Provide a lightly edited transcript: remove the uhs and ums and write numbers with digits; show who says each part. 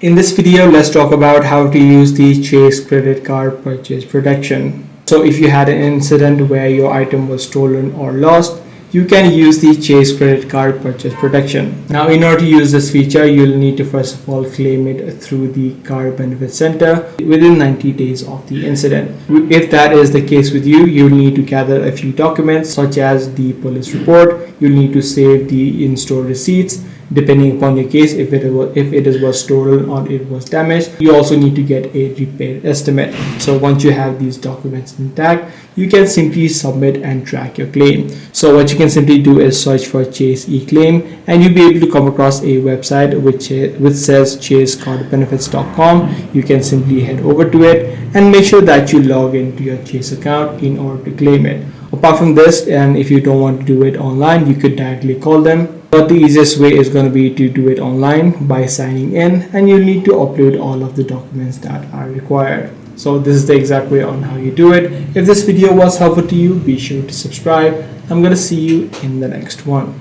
Speaker 1: In this video, let's talk about how to use the Chase credit card purchase protection. So if you had an incident where your item was stolen or lost, you can use the Chase credit card purchase protection. Now, in order to use this feature, you'll need to first of all claim it through the Card Benefit Center within 90 days of the incident. If that is the case with you, you'll need to gather a few documents such as the police report. You'll need to save the in-store receipts. Depending upon your case, if it was stolen or it was damaged, you also need to get a repair estimate. So once you have these documents intact, you can simply submit and track your claim. So what you can simply do is search for Chase eClaim, and you'll be able to come across a website which says chasecardbenefits.com. You can simply head over to it and make sure that you log into your Chase account in order to claim it. Apart from this, and if you don't want to do it online, you could directly call them. But the easiest way is going to be to do it online by signing in, and you need to upload all of the documents that are required. So this is the exact way on how you do it. If this video was helpful to you, be sure to subscribe. I'm going to see you in the next one.